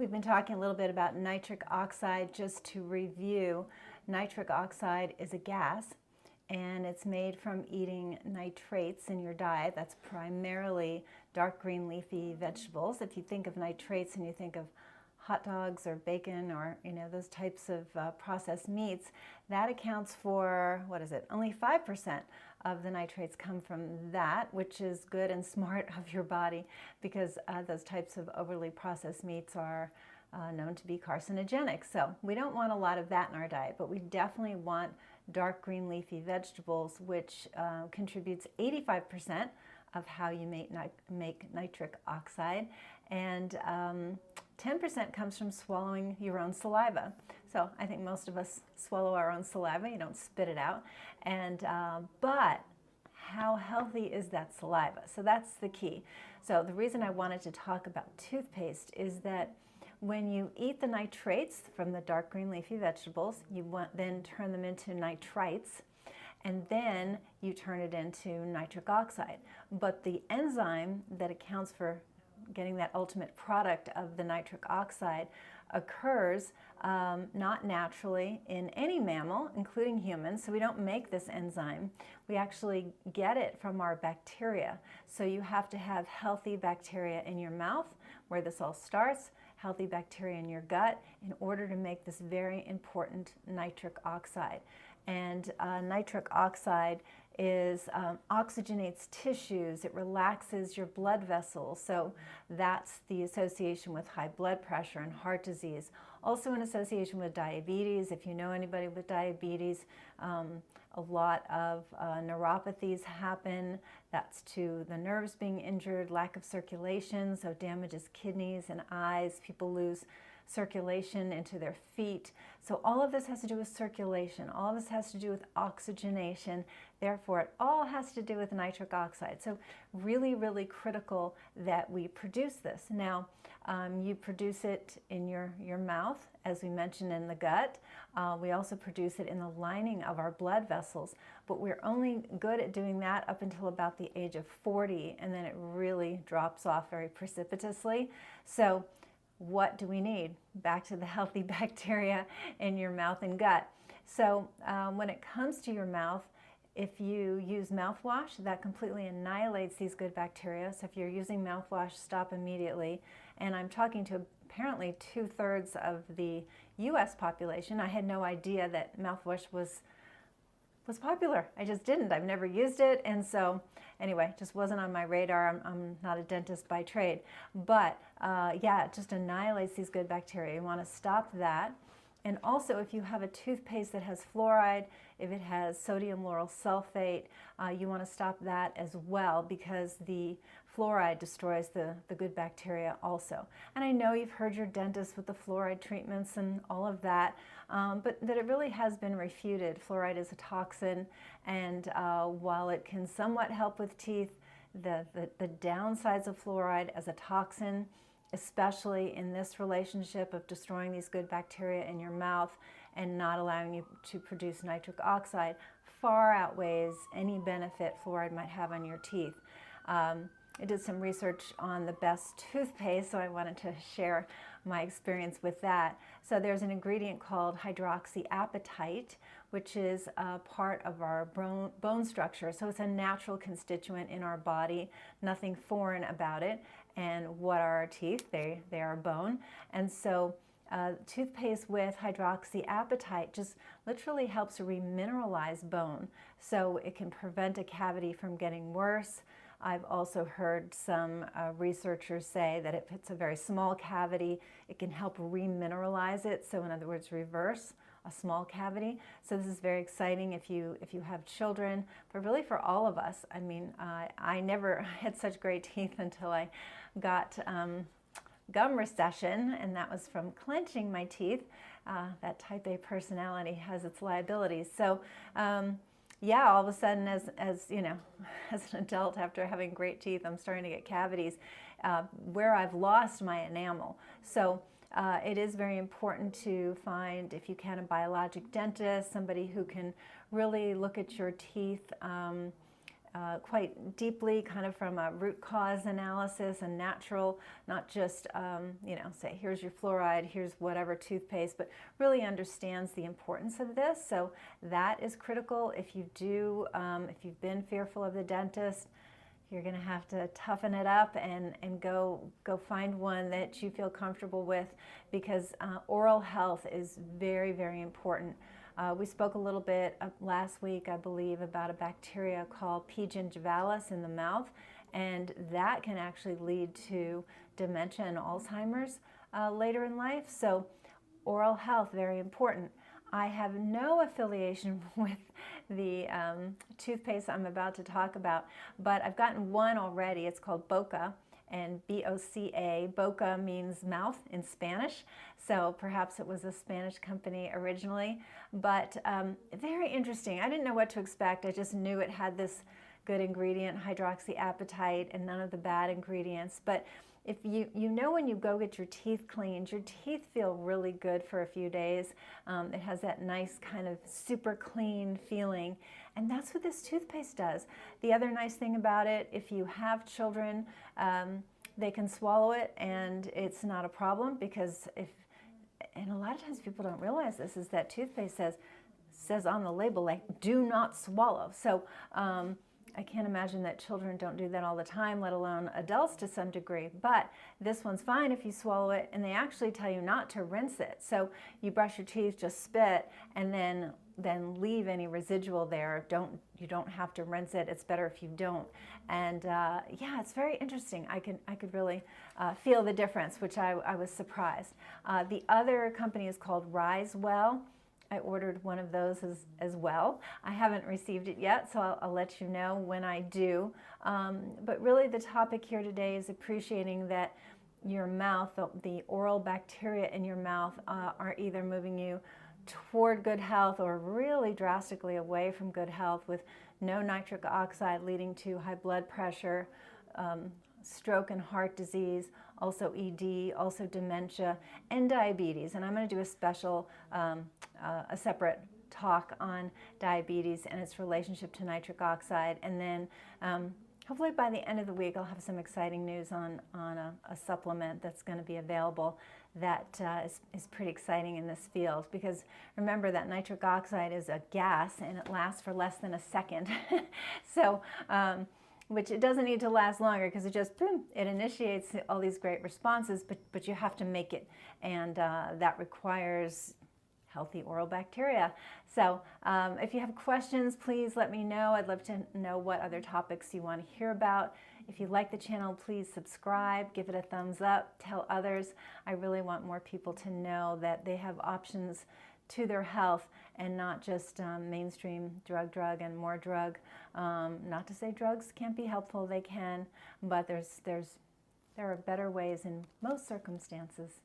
We've been talking a little bit about nitric oxide. Just to review, nitric oxide is a gas and it's made from eating nitrates in your diet. That's primarily dark green leafy vegetables. If you think of nitrates and you think of hot dogs or bacon or those types of processed meats, that accounts for, what is it, only 5% of the nitrates come from that, which is good and smart of your body because those types of overly processed meats are known to be carcinogenic. So we don't want a lot of that in our diet, but we definitely want dark green leafy vegetables, which contributes 85% of how you make nitric oxide, and 10% comes from swallowing your own saliva. So I think most of us swallow our own saliva. You don't spit it out. And but how healthy is that saliva? So that's the key. So the reason I wanted to talk about toothpaste is that when you eat the nitrates from the dark green leafy vegetables, you then turn them into nitrites, and then you turn it into nitric oxide. But the enzyme that accounts for getting that ultimate product of the nitric oxide occurs not naturally in any mammal, including humans. So we don't make this enzyme. We actually get it from our bacteria. So you have to have healthy bacteria in your mouth, where this all starts, healthy bacteria in your gut, in order to make this very important nitric oxide. And nitric oxide oxygenates tissues, it relaxes your blood vessels, so that's the association with high blood pressure and heart disease. Also in association with diabetes. If you know anybody with diabetes, a lot of neuropathies happen. That's to the nerves being injured, lack of circulation, so damages kidneys and eyes. People lose circulation into their feet. So all of this has to do with circulation. All of this has to do with oxygenation. Therefore, it all has to do with nitric oxide. So really, really critical that we produce this. Now, you produce it in your mouth, as we mentioned, in the gut. We also produce it in the lining of our blood vessels, but we're only good at doing that up until about the age of 40, and then it really drops off very precipitously. So what do we need? Back to the healthy bacteria in your mouth and gut. So when it comes to your mouth, if you use mouthwash, that completely annihilates these good bacteria. So if you're using mouthwash, stop immediately. And I'm talking to apparently 2/3 of the US population. I had no idea that mouthwash was popular. I just didn't. I've never used it, and so anyway, just wasn't on my radar. I'm not a dentist by trade, but yeah, it just annihilates these good bacteria. You want to stop that. And also, if you have a toothpaste that has fluoride, if it has sodium lauryl sulfate, you want to stop that as well, because the fluoride destroys the good bacteria also. And I know you've heard your dentist with the fluoride treatments and all of that, but that it really has been refuted. Fluoride is a toxin, and while it can somewhat help with teeth, the downsides of fluoride as a toxin, especially in this relationship of destroying these good bacteria in your mouth and not allowing you to produce nitric oxide, far outweighs any benefit fluoride might have on your teeth. I did some research on the best toothpaste, so I wanted to share my experience with that. So there's an ingredient called hydroxyapatite, which is a part of our bone structure. So it's a natural constituent in our body, nothing foreign about it. And what are our teeth? They are bone. And so toothpaste with hydroxyapatite just literally helps remineralize bone, so it can prevent a cavity from getting worse. I've also heard some researchers say that if it's a very small cavity, it can help remineralize it. So in other words, reverse a small cavity. So this is very exciting if you have children, but really for all of us. I mean, I never had such great teeth until I got gum recession, and that was from clenching my teeth. That type A personality has its liabilities. So yeah, all of a sudden, as you know, as an adult, after having great teeth, I'm starting to get cavities where I've lost my enamel. So it is very important to find, if you can, a biologic dentist, somebody who can really look at your teeth quite deeply, kind of from a root cause analysis and natural, not just, say, here's your fluoride, here's whatever toothpaste, but really understands the importance of this. So that is critical. If you've been fearful of the dentist, you're going to have to toughen it up and go find one that you feel comfortable with, because oral health is very, very important. We spoke a little bit last week, I believe, about a bacteria called P. gingivalis in the mouth, and that can actually lead to dementia and Alzheimer's later in life. So oral health, very important. I have no affiliation with the toothpaste I'm about to talk about, but I've gotten one already. It's called Boca, and B-O-C-A. Boca means mouth in Spanish, so perhaps it was a Spanish company originally, but very interesting. I didn't know what to expect. I just knew it had this good ingredient, hydroxyapatite, and none of the bad ingredients. But if you know, when you go get your teeth cleaned, your teeth feel really good for a few days. It has that nice kind of super clean feeling, and that's what this toothpaste does. The other nice thing about it, if you have children, they can swallow it and it's not a problem, because and a lot of times people don't realize this, is that toothpaste says on the label, like, do not swallow. So I can't imagine that children don't do that all the time, let alone adults to some degree. But this one's fine if you swallow it, and they actually tell you not to rinse it. So you brush your teeth, just spit, and then leave any residual there. You don't have to rinse it. It's better if you don't. And yeah, it's very interesting. I could really feel the difference, which I was surprised. The other company is called Risewell. I ordered one of those as well. I haven't received it yet, so I'll let you know when I do. But really the topic here today is appreciating that your mouth, the oral bacteria in your mouth are either moving you toward good health or really drastically away from good health, with no nitric oxide leading to high blood pressure, stroke and heart disease, also ED, also dementia, and diabetes. And I'm going to do a special, a separate talk on diabetes and its relationship to nitric oxide. And then hopefully by the end of the week I'll have some exciting news on a supplement that's going to be available that is pretty exciting in this field, because remember that nitric oxide is a gas and it lasts for less than a second. So which it doesn't need to last longer, because it just, boom, it initiates all these great responses, but you have to make it, and that requires healthy oral bacteria. So if you have questions, please let me know. I'd love to know what other topics you want to hear about. If you like the channel, please subscribe, give it a thumbs up, tell others. I really want more people to know that they have options to their health, and not just mainstream drug, and more drug. Not to say drugs can't be helpful, they can, but there are better ways in most circumstances.